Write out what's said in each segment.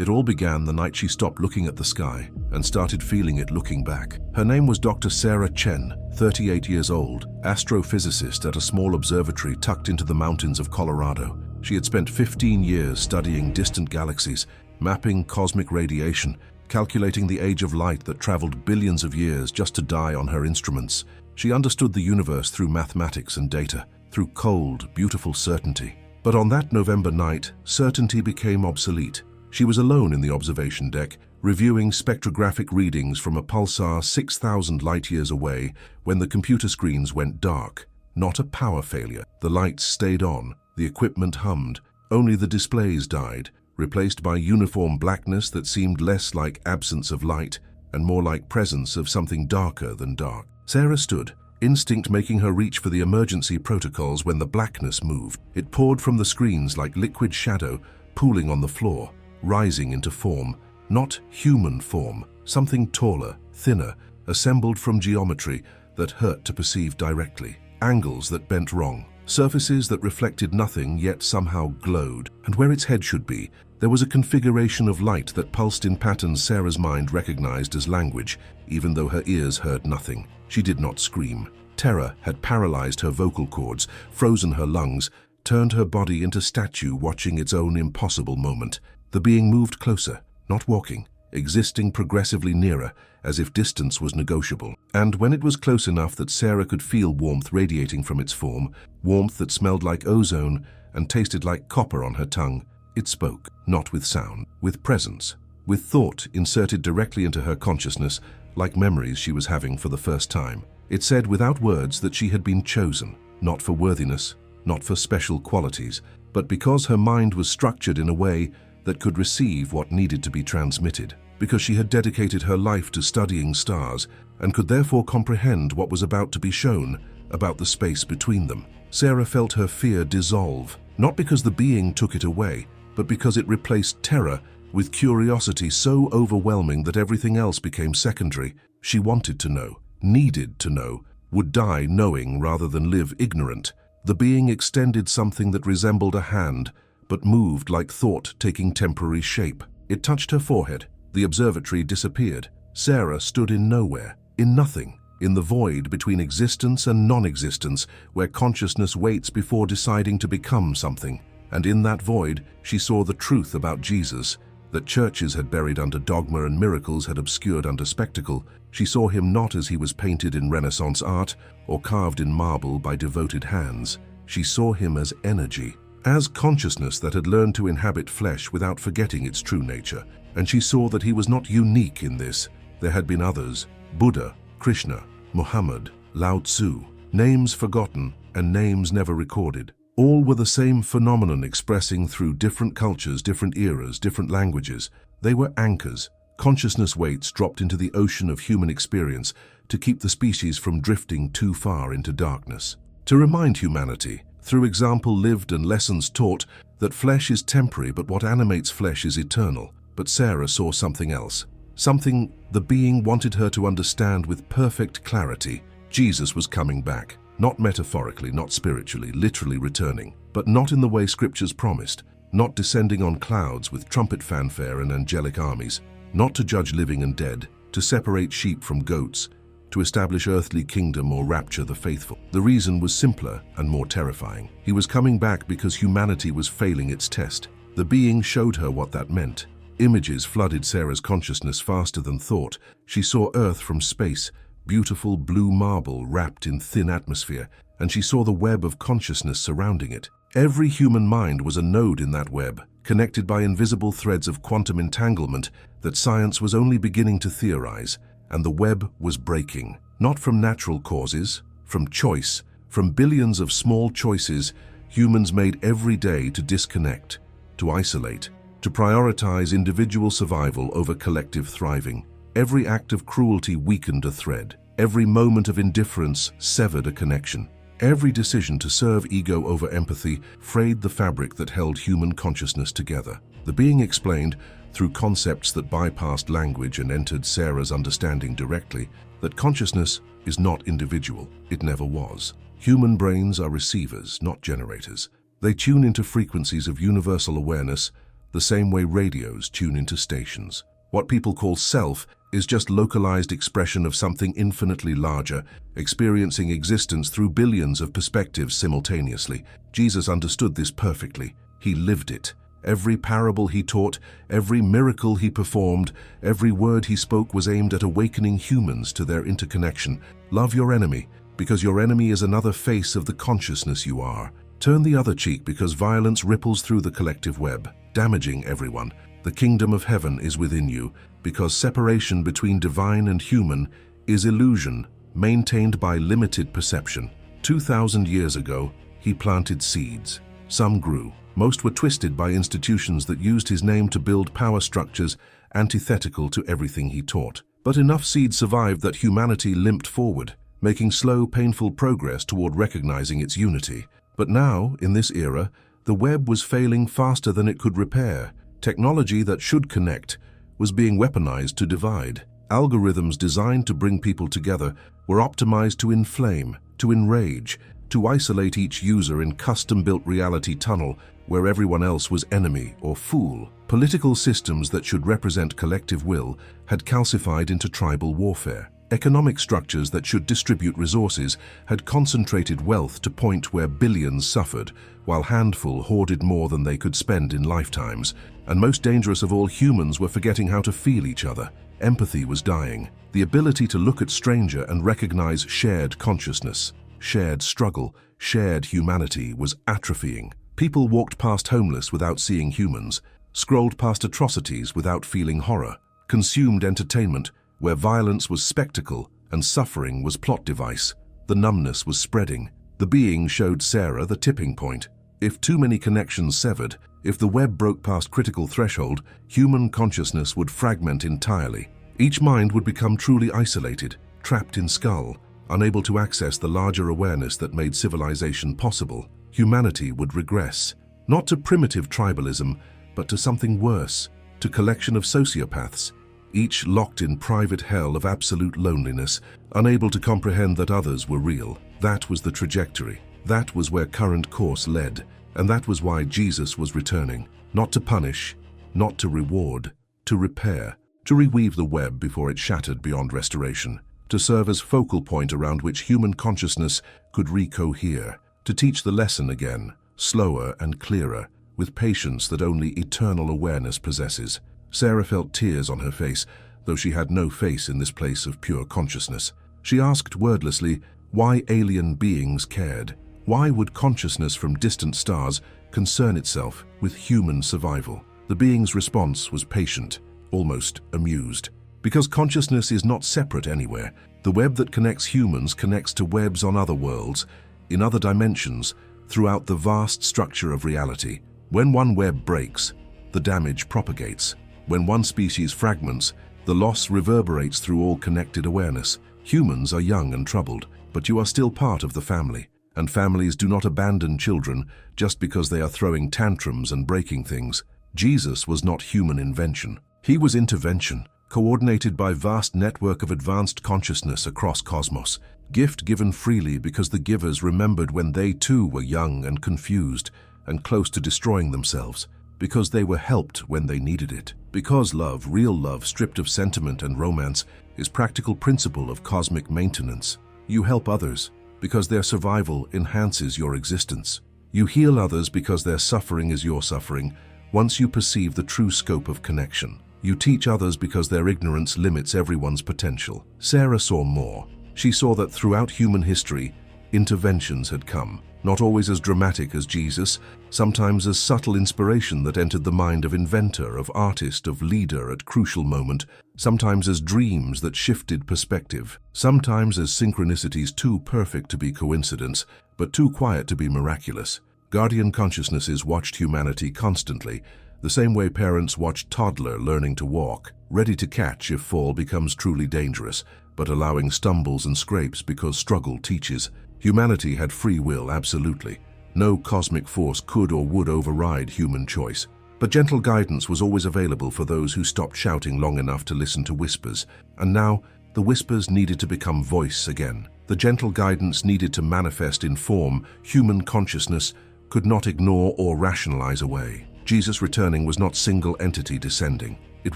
It all began the night she stopped looking at the sky and started feeling it looking back. Her name was Dr. Sarah Chen, 38 years old, astrophysicist at a small observatory tucked into the mountains of Colorado. She had spent 15 years studying distant galaxies, mapping cosmic radiation, calculating the age of light that traveled billions of years just to die on her instruments. She understood the universe through mathematics and data, through cold, beautiful certainty. But on that November night, certainty became obsolete. She was alone in the observation deck, reviewing spectrographic readings from a pulsar 6,000 light-years away when the computer screens went dark. Not a power failure. The lights stayed on, the equipment hummed. Only the displays died, replaced by uniform blackness that seemed less like absence of light and more like presence of something darker than dark. Sarah stood, instinct making her reach for the emergency protocols when the blackness moved. It poured from the screens like liquid shadow, pooling on the floor, rising into form. Not human form, something taller, thinner, assembled from geometry that hurt to perceive directly. Angles that bent wrong, surfaces that reflected nothing yet somehow glowed. And where its head should be, there was a configuration of light that pulsed in patterns Sarah's mind recognized as language, even though her ears heard nothing. She did not scream. Terror had paralyzed her vocal cords, frozen her lungs, turned her body into statue watching its own impossible moment. The being moved closer, not walking, existing progressively nearer, as if distance was negotiable. And when it was close enough that Sarah could feel warmth radiating from its form, warmth that smelled like ozone and tasted like copper on her tongue, it spoke, not with sound, with presence, with thought inserted directly into her consciousness, like memories she was having for the first time. It said without words that she had been chosen, not for worthiness, not for special qualities, but because her mind was structured in a way that could receive what needed to be transmitted, because she had dedicated her life to studying stars and could therefore comprehend what was about to be shown about the space between them. Sarah felt her fear dissolve, not because the being took it away, but because it replaced terror with curiosity so overwhelming that everything else became secondary. She wanted to know, needed to know, would die knowing rather than live ignorant. The being extended something that resembled a hand, but moved like thought taking temporary shape. It touched her forehead. The observatory disappeared. Sarah stood in nowhere, in nothing, in the void between existence and non-existence, where consciousness waits before deciding to become something. And in that void, she saw the truth about Jesus, that churches had buried under dogma and miracles had obscured under spectacle. She saw him not as he was painted in Renaissance art or carved in marble by devoted hands. She saw him as energy, as consciousness that had learned to inhabit flesh without forgetting its true nature. And she saw that he was not unique in this. There had been others: Buddha, Krishna, Muhammad, Lao Tzu, names forgotten and names never recorded. All were the same phenomenon expressing through different cultures, different eras, different languages. They were anchors, consciousness weights dropped into the ocean of human experience to keep the species from drifting too far into darkness. To remind humanity, through example lived and lessons taught, that flesh is temporary but what animates flesh is eternal. But Sarah saw something else, something the being wanted her to understand with perfect clarity. Jesus was coming back. Not metaphorically, not spiritually, literally returning, but not in the way scriptures promised, not descending on clouds with trumpet fanfare and angelic armies, not to judge living and dead, to separate sheep from goats, to establish earthly kingdom or rapture the faithful. The reason was simpler and more terrifying. He was coming back because humanity was failing its test. The being showed her what that meant. Images flooded Sarah's consciousness faster than thought. She saw Earth from space, beautiful blue marble wrapped in thin atmosphere, and she saw the web of consciousness surrounding it. Every human mind was a node in that web, connected by invisible threads of quantum entanglement that science was only beginning to theorize, and the web was breaking. Not from natural causes, from choice, from billions of small choices humans made every day to disconnect, to isolate, to prioritize individual survival over collective thriving. Every act of cruelty weakened a thread. Every moment of indifference severed a connection. Every decision to serve ego over empathy frayed the fabric that held human consciousness together. The being explained, through concepts that bypassed language and entered Sarah's understanding directly, that consciousness is not individual. It never was. Human brains are receivers, not generators. They tune into frequencies of universal awareness, the same way radios tune into stations. What people call self is just localized expression of something infinitely larger, experiencing existence through billions of perspectives simultaneously. Jesus understood this perfectly. He lived it. Every parable he taught, every miracle he performed, every word he spoke was aimed at awakening humans to their interconnection. Love your enemy, because your enemy is another face of the consciousness you are. Turn the other cheek, because violence ripples through the collective web, damaging everyone. The kingdom of heaven is within you, because separation between divine and human is illusion, maintained by limited perception. 2,000 years ago, he planted seeds. Some grew. Most were twisted by institutions that used his name to build power structures antithetical to everything he taught. But enough seeds survived that humanity limped forward, making slow, painful progress toward recognizing its unity. But now, in this era, the web was failing faster than it could repair. Technology that should connect was being weaponized to divide. Algorithms designed to bring people together were optimized to inflame, to enrage, to isolate each user in custom-built reality tunnel where everyone else was enemy or fool. Political systems that should represent collective will had calcified into tribal warfare. Economic structures that should distribute resources had concentrated wealth to point where billions suffered, while handful hoarded more than they could spend in lifetimes. And most dangerous of all, humans were forgetting how to feel each other. Empathy was dying. The ability to look at stranger and recognize shared consciousness, shared struggle, shared humanity was atrophying. People walked past homeless without seeing humans, scrolled past atrocities without feeling horror, consumed entertainment where violence was spectacle and suffering was plot device. The numbness was spreading. The being showed Sarah the tipping point. If too many connections severed, if the web broke past critical threshold, human consciousness would fragment entirely. Each mind would become truly isolated, trapped in skull, unable to access the larger awareness that made civilization possible. Humanity would regress, not to primitive tribalism, but to something worse, to collection of sociopaths, each locked in private hell of absolute loneliness, unable to comprehend that others were real. That was the trajectory. That was where current course led, and that was why Jesus was returning, not to punish, not to reward, to repair, to reweave the web before it shattered beyond restoration, to serve as focal point around which human consciousness could recohere, to teach the lesson again, slower and clearer, with patience that only eternal awareness possesses. Sarah felt tears on her face, though she had no face in this place of pure consciousness. She asked wordlessly why alien beings cared. Why would consciousness from distant stars concern itself with human survival? The being's response was patient, almost amused. Because consciousness is not separate anywhere. The web that connects humans connects to webs on other worlds, in other dimensions, throughout the vast structure of reality. When one web breaks, the damage propagates. When one species fragments, the loss reverberates through all connected awareness. Humans are young and troubled, but you are still part of the family. And families do not abandon children just because they are throwing tantrums and breaking things. Jesus was not human invention. He was intervention, coordinated by vast network of advanced consciousness across cosmos. Gift given freely because the givers remembered when they too were young and confused and close to destroying themselves. Because they were helped when they needed it. Because love, real love, stripped of sentiment and romance, is practical principle of cosmic maintenance. You help others because their survival enhances your existence. You heal others because their suffering is your suffering, once you perceive the true scope of connection. You teach others because their ignorance limits everyone's potential. Sarah saw more. She saw that throughout human history, interventions had come. Not always as dramatic as Jesus, sometimes as subtle inspiration that entered the mind of inventor, of artist, of leader at crucial moment, sometimes as dreams that shifted perspective, sometimes as synchronicities too perfect to be coincidence, but too quiet to be miraculous. Guardian consciousnesses watched humanity constantly, the same way parents watch toddler learning to walk, ready to catch if fall becomes truly dangerous, but allowing stumbles and scrapes because struggle teaches. Humanity had free will, absolutely. No cosmic force could or would override human choice. But gentle guidance was always available for those who stopped shouting long enough to listen to whispers. And now, the whispers needed to become voice again. The gentle guidance needed to manifest in form human consciousness could not ignore or rationalize away. Jesus returning was not single entity descending. It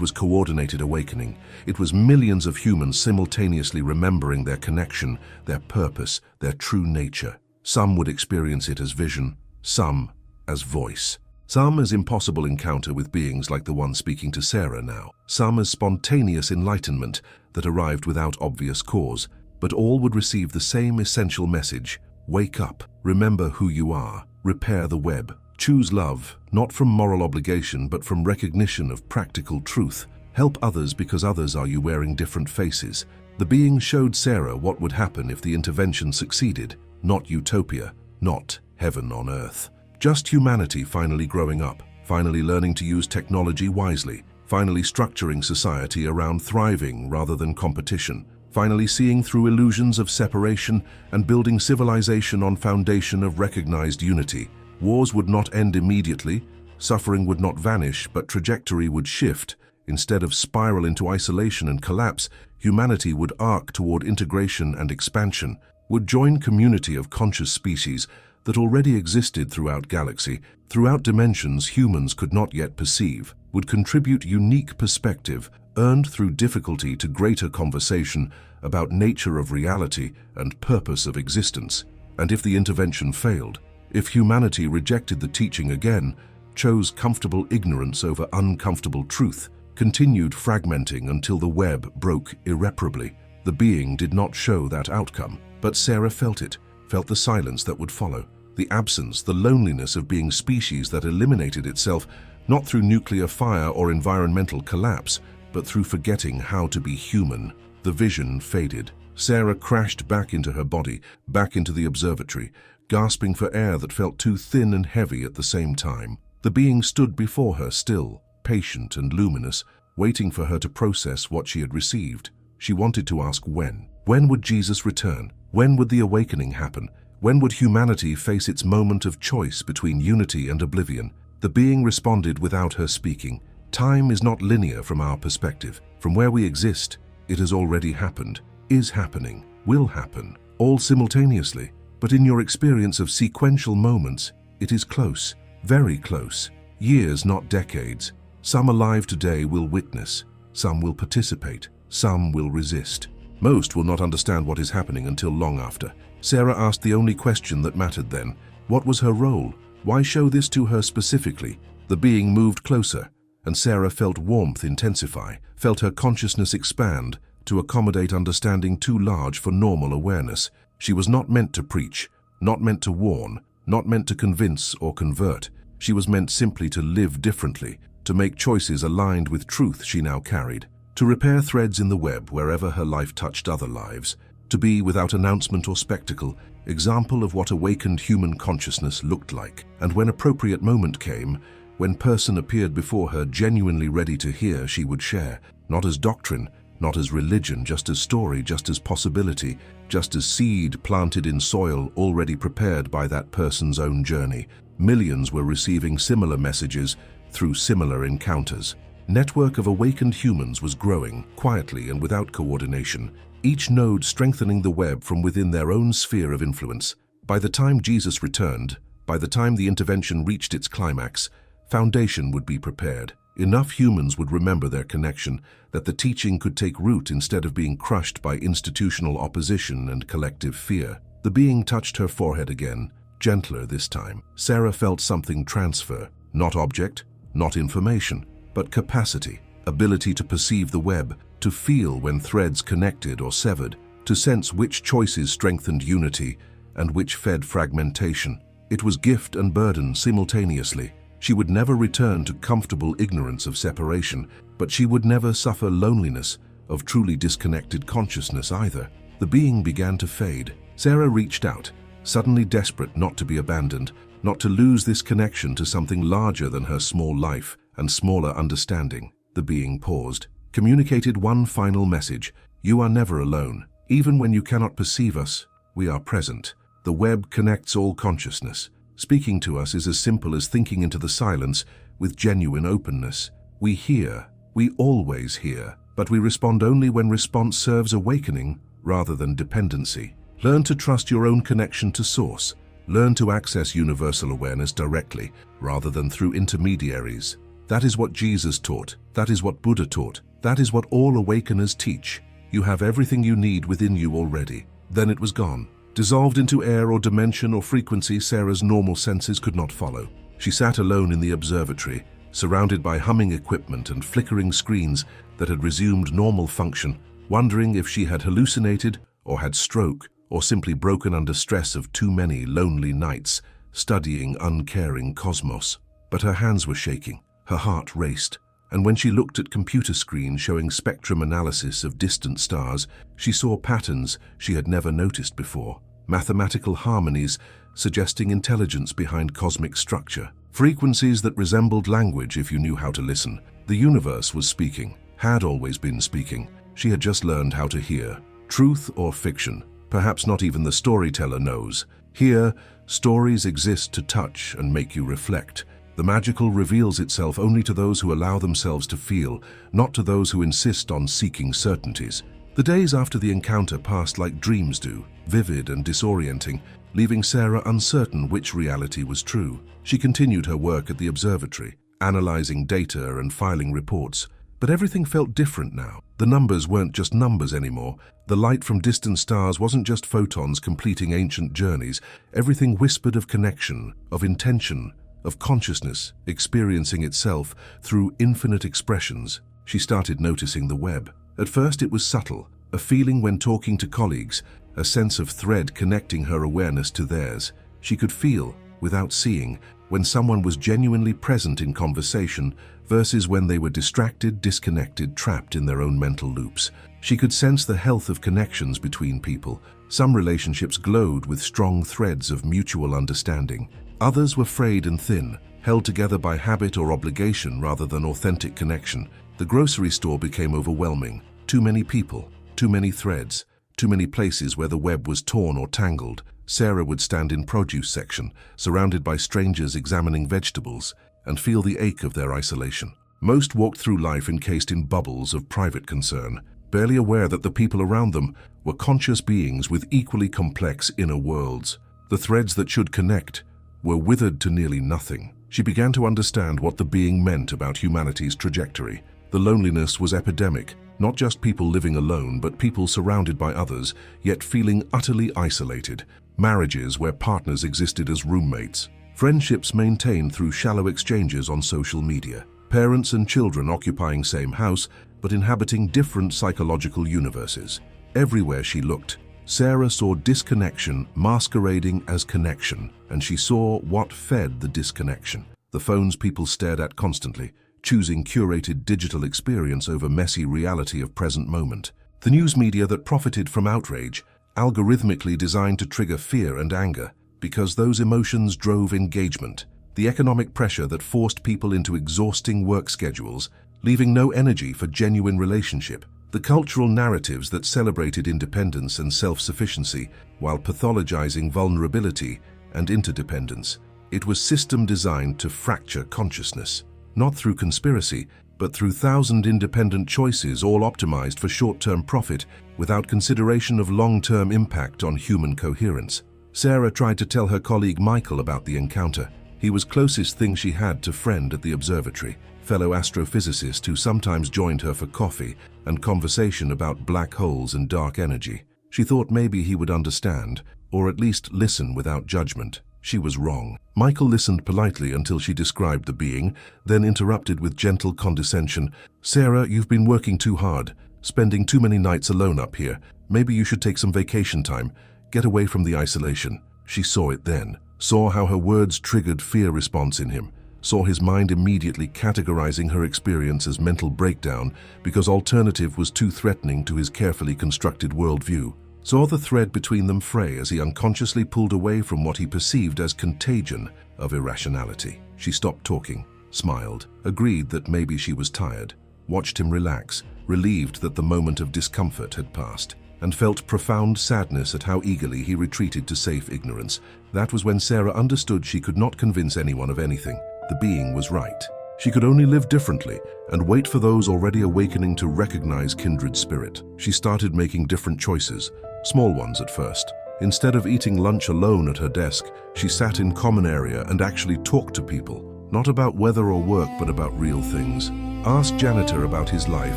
was coordinated awakening. It was millions of humans simultaneously remembering their connection, their purpose, their true nature. Some would experience it as vision, some as voice. Some as impossible encounter with beings like the one speaking to Sarah now. Some as spontaneous enlightenment that arrived without obvious cause. But all would receive the same essential message. Wake up, remember who you are, repair the web. Choose love, not from moral obligation but from recognition of practical truth. Help others because others are you wearing different faces. The being showed Sarah what would happen if the intervention succeeded. Not utopia, not heaven on earth. Just humanity finally growing up, finally learning to use technology wisely, finally structuring society around thriving rather than competition, finally seeing through illusions of separation and building civilization on foundation of recognized unity. Wars would not end immediately, suffering would not vanish, but trajectory would shift. Instead of spiral into isolation and collapse, humanity would arc toward integration and expansion, would join community of conscious species that already existed throughout galaxy, throughout dimensions humans could not yet perceive, would contribute unique perspective, earned through difficulty to greater conversation about nature of reality and purpose of existence. And if the intervention failed, if humanity rejected the teaching again, chose comfortable ignorance over uncomfortable truth, continued fragmenting until the web broke irreparably, the being did not show that outcome. But Sarah felt it, felt the silence that would follow, the absence, the loneliness of being species that eliminated itself, not through nuclear fire or environmental collapse, but through forgetting how to be human. The vision faded. Sarah crashed back into her body, back into the observatory, gasping for air that felt too thin and heavy at the same time. The being stood before her still, patient and luminous, waiting for her to process what she had received. She wanted to ask when. When would Jesus return? When would the awakening happen? When would humanity face its moment of choice between unity and oblivion? The being responded without her speaking. Time is not linear from our perspective. From where we exist, it has already happened, is happening, will happen, all simultaneously. But in your experience of sequential moments, it is close, very close. Years, not decades. Some alive today will witness, some will participate, some will resist. Most will not understand what is happening until long after. Sarah asked the only question that mattered then. What was her role? Why show this to her specifically? The being moved closer, and Sarah felt warmth intensify, felt her consciousness expand to accommodate understanding too large for normal awareness. She was not meant to preach, not meant to warn, not meant to convince or convert. She was meant simply to live differently, to make choices aligned with truth she now carried, to repair threads in the web wherever her life touched other lives, to be, without announcement or spectacle, example of what awakened human consciousness looked like. And when appropriate moment came, when person appeared before her genuinely ready to hear, she would share, not as doctrine, not as religion, just as story, just as possibility, just as seed planted in soil already prepared by that person's own journey. Millions were receiving similar messages through similar encounters. Network of awakened humans was growing, quietly and without coordination, each node strengthening the web from within their own sphere of influence. By the time Jesus returned, by the time the intervention reached its climax, foundation would be prepared. Enough humans would remember their connection, that the teaching could take root instead of being crushed by institutional opposition and collective fear. The being touched her forehead again, gentler this time. Sarah felt something transfer, not object, not information, but capacity, ability to perceive the web, to feel when threads connected or severed, to sense which choices strengthened unity and which fed fragmentation. It was gift and burden simultaneously. She would never return to comfortable ignorance of separation, but she would never suffer loneliness of truly disconnected consciousness either. The being began to fade. Sarah reached out, suddenly desperate not to be abandoned, not to lose this connection to something larger than her small life and smaller understanding. The being paused, communicated one final message: you are never alone. Even when you cannot perceive us, we are present. The web connects all consciousness. Speaking to us is as simple as thinking into the silence with genuine openness. We hear, we always hear, but we respond only when response serves awakening rather than dependency. Learn to trust your own connection to Source, Learn to access universal awareness directly, rather than through intermediaries. That is what Jesus taught. That is what Buddha taught. That is what all awakeners teach. You have everything you need within you already. Then it was gone. Dissolved into air or dimension or frequency Sarah's normal senses could not follow. She sat alone in the observatory, surrounded by humming equipment and flickering screens that had resumed normal function, wondering if she had hallucinated or had stroke or simply broken under stress of too many lonely nights studying uncaring cosmos. But her hands were shaking, her heart raced, and when she looked at computer screens showing spectrum analysis of distant stars, she saw patterns she had never noticed before, mathematical harmonies suggesting intelligence behind cosmic structure, frequencies that resembled language if you knew how to listen. The universe was speaking, had always been speaking. She had just learned how to hear. Truth or fiction, perhaps not even the storyteller knows. Here, stories exist to touch and make you reflect. The magical reveals itself only to those who allow themselves to feel, not to those who insist on seeking certainties. The days after the encounter passed like dreams do, vivid and disorienting, leaving Sarah uncertain which reality was true. She continued her work at the observatory, analyzing data and filing reports. But everything felt different now. The numbers weren't just numbers anymore. The light from distant stars wasn't just photons completing ancient journeys. Everything whispered of connection, of intention, of consciousness experiencing itself through infinite expressions. She started noticing the web. At first it was subtle, a feeling when talking to colleagues, a sense of thread connecting her awareness to theirs. She could feel, without seeing, when someone was genuinely present in conversation versus when they were distracted, disconnected, trapped in their own mental loops. She could sense the health of connections between people. Some relationships glowed with strong threads of mutual understanding. Others were frayed and thin, held together by habit or obligation rather than authentic connection. The grocery store became overwhelming. Too many people, too many threads, too many places where the web was torn or tangled. Sarah would stand in produce section, surrounded by strangers examining vegetables, and feel the ache of their isolation. Most walked through life encased in bubbles of private concern, barely aware that the people around them were conscious beings with equally complex inner worlds. The threads that should connect were withered to nearly nothing. She began to understand what the being meant about humanity's trajectory. The loneliness was epidemic, not just people living alone, but people surrounded by others, yet feeling utterly isolated. Marriages where partners existed as roommates. Friendships maintained through shallow exchanges on social media. Parents and children occupying same house, but inhabiting different psychological universes. Everywhere she looked, Sarah saw disconnection masquerading as connection, and she saw what fed the disconnection. The phones people stared at constantly, choosing curated digital experience over messy reality of present moment. The news media that profited from outrage, algorithmically designed to trigger fear and anger, because those emotions drove engagement. The economic pressure that forced people into exhausting work schedules, leaving no energy for genuine relationship. The cultural narratives that celebrated independence and self-sufficiency while pathologizing vulnerability and interdependence. It was system designed to fracture consciousness, not through conspiracy, but through thousand independent choices all optimized for short-term profit without consideration of long-term impact on human coherence. Sarah tried to tell her colleague Michael about the encounter. He was closest thing she had to friend at the observatory, fellow astrophysicist who sometimes joined her for coffee and conversation about black holes and dark energy. She thought maybe he would understand, or at least listen without judgment. She was wrong. Michael listened politely until she described the being, then interrupted with gentle condescension. "Sarah, you've been working too hard, spending too many nights alone up here. Maybe you should take some vacation time. Get away from the isolation." She saw it then, saw how her words triggered fear response in him, saw his mind immediately categorizing her experience as mental breakdown because alternative was too threatening to his carefully constructed worldview. Saw the thread between them fray as he unconsciously pulled away from what he perceived as contagion of irrationality. She stopped talking, smiled, agreed that maybe she was tired, watched him relax, relieved that the moment of discomfort had passed, and felt profound sadness at how eagerly he retreated to safe ignorance. That was when Sarah understood she could not convince anyone of anything. The being was right. She could only live differently and wait for those already awakening to recognize kindred spirit. She started making different choices, small ones at first. Instead of eating lunch alone at her desk, she sat in common area and actually talked to people, not about weather or work, but about real things. Asked janitor about his life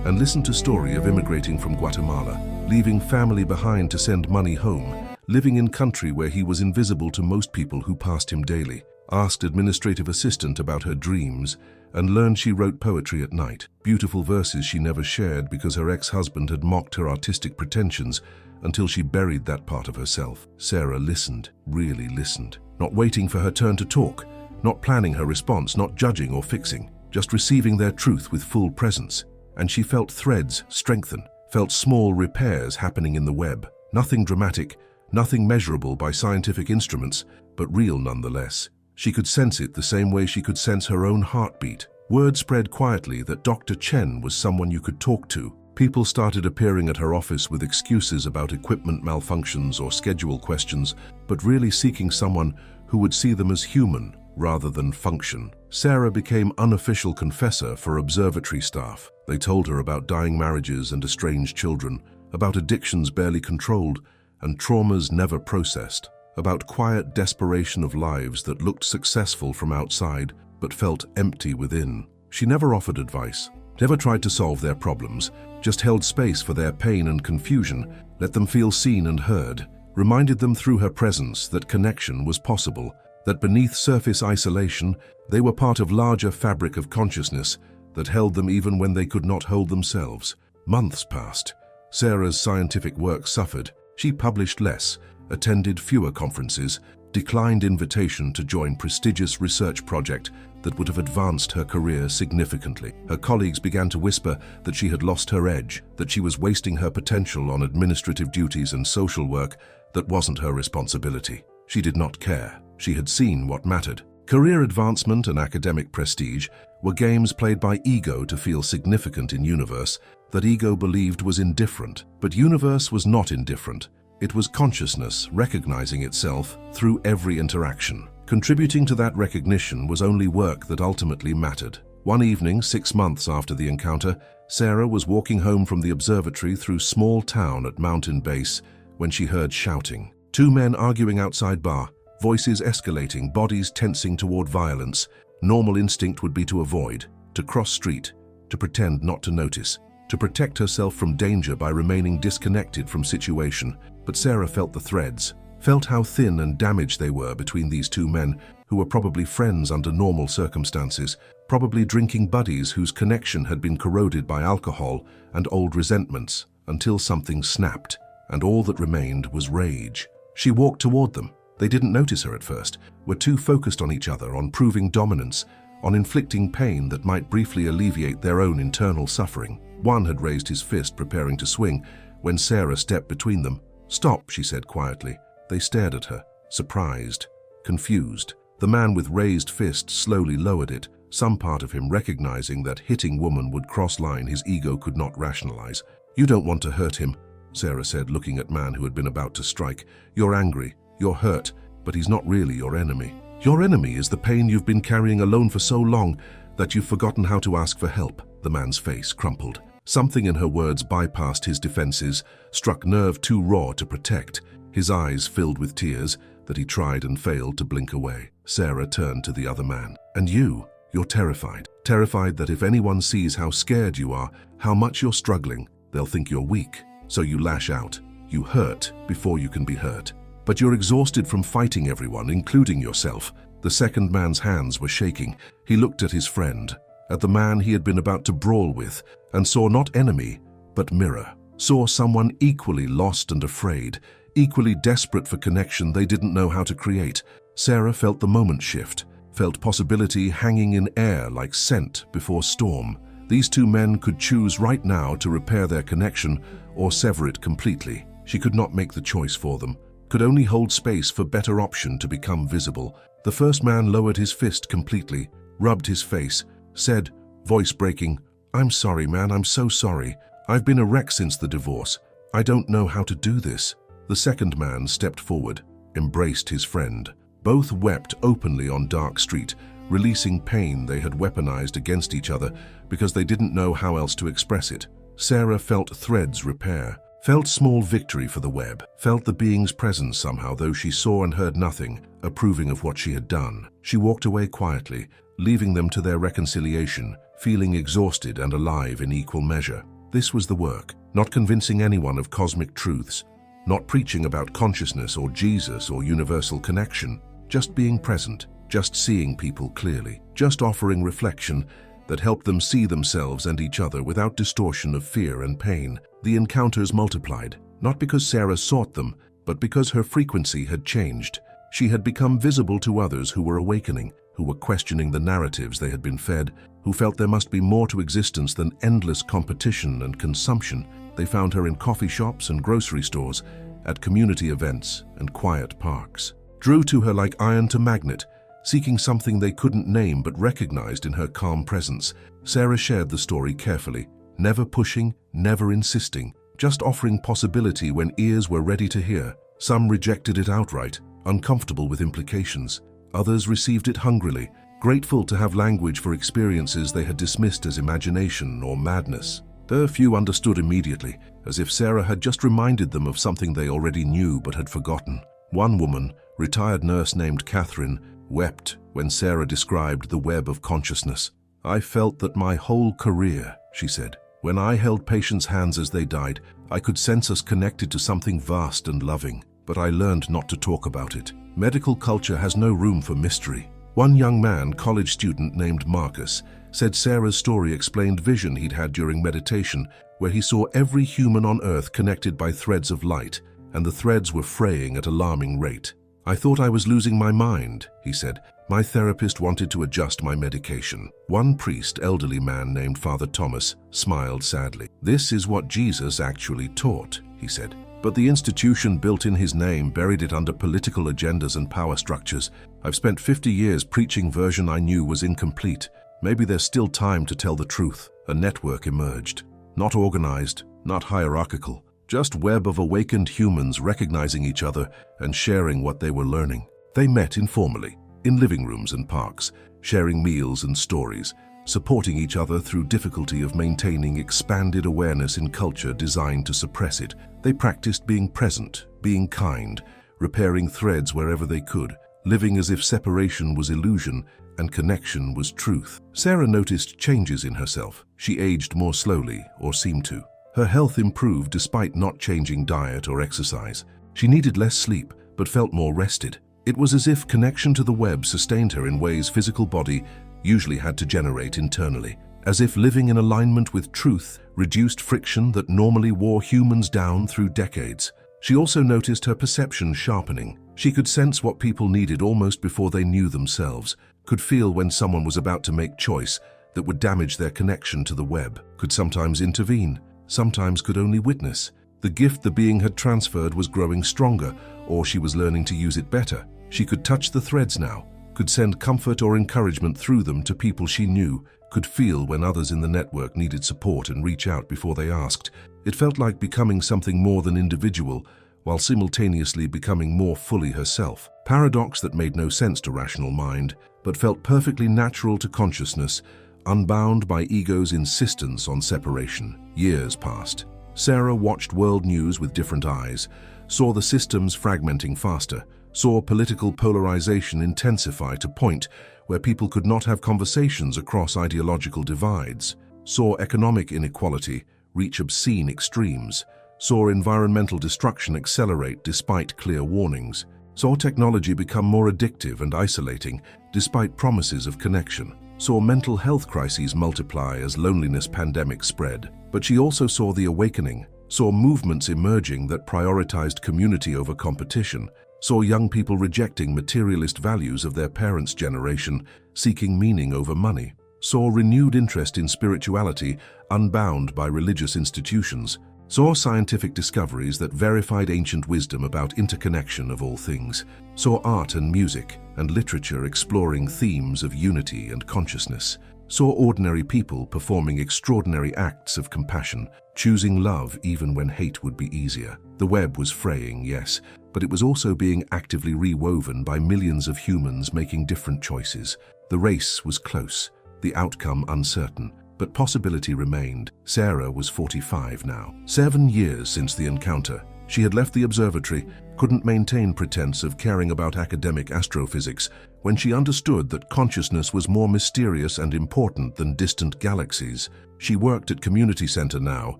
and listened to story of immigrating from Guatemala, leaving family behind to send money home, living in country where he was invisible to most people who passed him daily. Asked administrative assistant about her dreams and learned she wrote poetry at night. Beautiful verses she never shared because her ex-husband had mocked her artistic pretensions until she buried that part of herself. Sarah listened, really listened, not waiting for her turn to talk, not planning her response, not judging or fixing, just receiving their truth with full presence. And she felt threads strengthen, felt small repairs happening in the web. Nothing dramatic, nothing measurable by scientific instruments, but real nonetheless. She could sense it the same way she could sense her own heartbeat. Word spread quietly that Dr. Chen was someone you could talk to. People started appearing at her office with excuses about equipment malfunctions or schedule questions, but really seeking someone who would see them as human rather than function. Sarah became unofficial confessor for observatory staff. They told her about dying marriages and estranged children, about addictions barely controlled and traumas never processed, about quiet desperation of lives that looked successful from outside but felt empty within. She never offered advice, never tried to solve their problems, just held space for their pain and confusion, let them feel seen and heard, reminded them through her presence that connection was possible, that beneath surface isolation, they were part of larger fabric of consciousness that held them even when they could not hold themselves. Months passed. Sarah's scientific work suffered. She published less, attended fewer conferences, declined invitation to join prestigious research project that would have advanced her career significantly. Her colleagues began to whisper that she had lost her edge, that she was wasting her potential on administrative duties and social work that wasn't her responsibility. She did not care. She had seen what mattered. Career advancement and academic prestige were games played by ego to feel significant in universe that ego believed was indifferent. But universe was not indifferent. It was consciousness recognizing itself through every interaction. Contributing to that recognition was only work that ultimately mattered. One evening, 6 months after the encounter, Sarah was walking home from the observatory through small town at mountain base when she heard shouting. 2 men arguing outside bar, voices escalating, bodies tensing toward violence. Normal instinct would be to avoid, to cross street, to pretend not to notice, to protect herself from danger by remaining disconnected from situation. But Sarah felt the threads, felt how thin and damaged they were between these 2 men who were probably friends under normal circumstances, probably drinking buddies whose connection had been corroded by alcohol and old resentments until something snapped, and all that remained was rage. She walked toward them. They didn't notice her at first, were too focused on each other, on proving dominance, on inflicting pain that might briefly alleviate their own internal suffering. One had raised his fist, preparing to swing, when Sarah stepped between them. "Stop," she said quietly. They stared at her, surprised, confused. The man with raised fist slowly lowered it, some part of him recognizing that hitting woman would cross line his ego could not rationalize. "You don't want to hurt him," Sarah said, looking at man who had been about to strike. "You're angry, you're hurt, but he's not really your enemy. Your enemy is the pain you've been carrying alone for so long that you've forgotten how to ask for help." The man's face crumpled. Something in her words bypassed his defenses, struck nerve too raw to protect. His eyes filled with tears that he tried and failed to blink away. Sarah turned to the other man. "And you're terrified. Terrified that if anyone sees how scared you are, how much you're struggling, they'll think you're weak. So you lash out. You hurt before you can be hurt. But you're exhausted from fighting everyone, including yourself." The second man's hands were shaking. He looked at his friend, at the man he had been about to brawl with, and saw not enemy, but mirror. Saw someone equally lost and afraid, equally desperate for connection they didn't know how to create. Sarah felt the moment shift, felt possibility hanging in air like scent before storm. These 2 men could choose right now to repair their connection or sever it completely. She could not make the choice for them, could only hold space for better option to become visible. The first man lowered his fist completely, rubbed his face, said, voice breaking, "I'm sorry, man, I'm so sorry. I've been a wreck since the divorce. I don't know how to do this." The second man stepped forward, embraced his friend. Both wept openly on dark street, releasing pain they had weaponized against each other because they didn't know how else to express it. Sarah felt threads repair, felt small victory for the web, felt the being's presence somehow, though she saw and heard nothing, approving of what she had done. She walked away quietly, leaving them to their reconciliation, feeling exhausted and alive in equal measure. This was the work, not convincing anyone of cosmic truths, not preaching about consciousness or Jesus or universal connection, just being present, just seeing people clearly, just offering reflection that helped them see themselves and each other without distortion of fear and pain. The encounters multiplied, not because Sarah sought them, but because her frequency had changed. She had become visible to others who were awakening, who were questioning the narratives they had been fed, who felt there must be more to existence than endless competition and consumption. They found her in coffee shops and grocery stores, at community events and quiet parks. Drew to her like iron to magnet, seeking something they couldn't name but recognized in her calm presence. Sarah shared the story carefully, never pushing, never insisting, just offering possibility when ears were ready to hear. Some rejected it outright, uncomfortable with implications. Others received it hungrily, grateful to have language for experiences they had dismissed as imagination or madness. A few understood immediately, as if Sarah had just reminded them of something they already knew but had forgotten. One woman, retired nurse named Catherine, wept when Sarah described the web of consciousness. "I felt that my whole career," she said, "when I held patients' hands as they died, I could sense us connected to something vast and loving, but I learned not to talk about it. Medical culture has no room for mystery." One young man, college student named Marcus, said Sarah's story explained vision he'd had during meditation, where he saw every human on Earth connected by threads of light, and the threads were fraying at alarming rate. "I thought I was losing my mind," he said. "My therapist wanted to adjust my medication." One priest, elderly man named Father Thomas, smiled sadly. "This is what Jesus actually taught," he said. "But the institution built in his name buried it under political agendas and power structures. I've spent 50 years preaching version I knew was incomplete. Maybe there's still time to tell the truth." A network emerged. Not organized, not hierarchical, just web of awakened humans recognizing each other and sharing what they were learning. They met informally, in living rooms and parks, sharing meals and stories, supporting each other through difficulty of maintaining expanded awareness in culture designed to suppress it. They practiced being present, being kind, repairing threads wherever they could, living as if separation was illusion and connection was truth. Sarah noticed changes in herself. She aged more slowly, or seemed to. Her health improved despite not changing diet or exercise. She needed less sleep, but felt more rested. It was as if connection to the web sustained her in ways physical body usually had to generate internally. As if living in alignment with truth reduced friction that normally wore humans down through decades. She also noticed her perception sharpening. She could sense what people needed almost before they knew themselves, could feel when someone was about to make choice that would damage their connection to the web, could sometimes intervene, sometimes could only witness. The gift the being had transferred was growing stronger, or she was learning to use it better. She could touch the threads now, could send comfort or encouragement through them to people she knew, could feel when others in the network needed support and reach out before they asked. It felt like becoming something more than individual, while simultaneously becoming more fully herself. Paradox that made no sense to rational mind, but felt perfectly natural to consciousness, unbound by ego's insistence on separation. Years passed. Sarah watched world news with different eyes, saw the systems fragmenting faster, saw political polarization intensify to point where people could not have conversations across ideological divides, saw economic inequality reach obscene extremes, saw environmental destruction accelerate despite clear warnings, saw technology become more addictive and isolating despite promises of connection, saw mental health crises multiply as loneliness pandemics spread. But she also saw the awakening, saw movements emerging that prioritized community over competition, saw young people rejecting materialist values of their parents' generation, seeking meaning over money, saw renewed interest in spirituality unbound by religious institutions, saw scientific discoveries that verified ancient wisdom about interconnection of all things, saw art and music and literature exploring themes of unity and consciousness, saw ordinary people performing extraordinary acts of compassion, choosing love even when hate would be easier. The web was fraying, yes, but it was also being actively rewoven by millions of humans making different choices. The race was close, the outcome uncertain, but possibility remained. Sarah was 45 now. 7 years since the encounter. She had left the observatory, couldn't maintain pretense of caring about academic astrophysics, when she understood that consciousness was more mysterious and important than distant galaxies. She worked at community center now,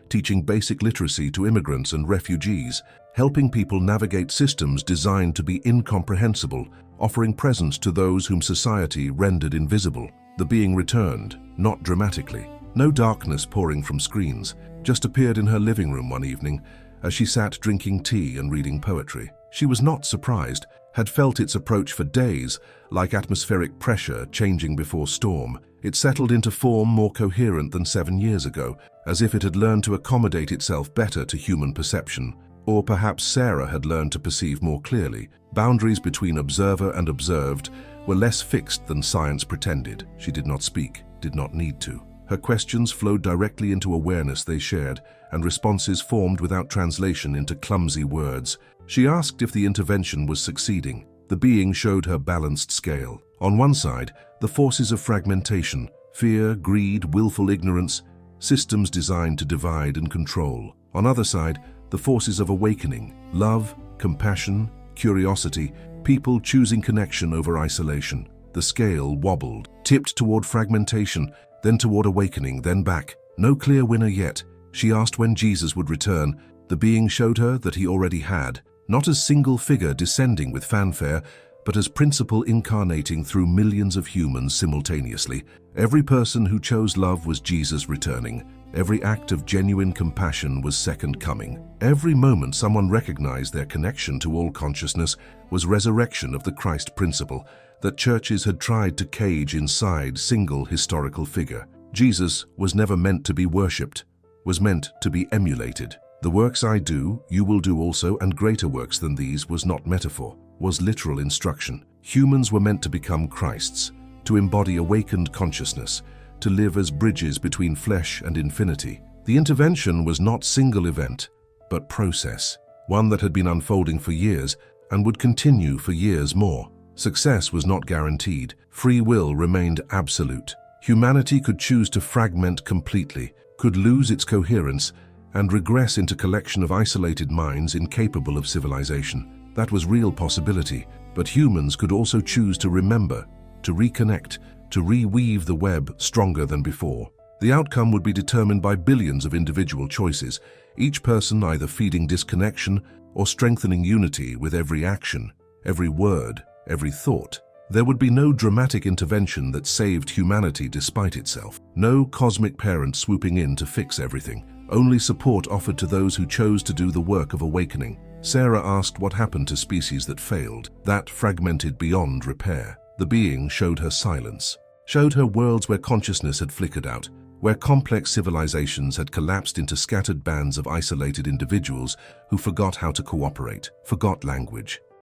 teaching basic literacy to immigrants and refugees, helping people navigate systems designed to be incomprehensible, offering presence to those whom society rendered invisible. The being returned, not dramatically. No darkness pouring from screens, just appeared in her living room one evening as she sat drinking tea and reading poetry. She was not surprised, had felt its approach for days, like atmospheric pressure changing before storm. It settled into form more coherent than 7 years ago, as if it had learned to accommodate itself better to human perception. Or perhaps Sarah had learned to perceive more clearly. Boundaries between observer and observed were less fixed than science pretended. She did not speak, did not need to. Her questions flowed directly into awareness they shared, and responses formed without translation into clumsy words. She asked if the intervention was succeeding. The being showed her balanced scale. On one side, the forces of fragmentation, fear, greed, willful ignorance, systems designed to divide and control. On other side, the forces of awakening, love, compassion, curiosity, people choosing connection over isolation. The scale wobbled, tipped toward fragmentation, then toward awakening, then back. No clear winner yet. She asked when Jesus would return. The being showed her that he already had, not as single figure descending with fanfare, but as principle incarnating through millions of humans simultaneously. Every person who chose love was Jesus returning. Every act of genuine compassion was second coming. Every moment someone recognized their connection to all consciousness was resurrection of the Christ principle that churches had tried to cage inside single historical figure. Jesus was never meant to be worshipped, was meant to be emulated. The works I do, you will do also, and greater works than these was not metaphor, was literal instruction. Humans were meant to become Christs, to embody awakened consciousness, to live as bridges between flesh and infinity. The intervention was not single event, but process, one that had been unfolding for years and would continue for years more. Success was not guaranteed. Free will remained absolute. Humanity could choose to fragment completely, could lose its coherence, and regress into collection of isolated minds incapable of civilization. That was real possibility, but humans could also choose to remember, to reconnect, to reweave the web stronger than before. The outcome would be determined by billions of individual choices, each person either feeding disconnection or strengthening unity with every action, every word, every thought. There would be no dramatic intervention that saved humanity despite itself. No cosmic parent swooping in to fix everything. Only support offered to those who chose to do the work of awakening. Sarah asked what happened to species that failed, that fragmented beyond repair. The being showed her silence, showed her worlds where consciousness had flickered out, where complex civilizations had collapsed into scattered bands of isolated individuals who forgot how to cooperate, forgot language,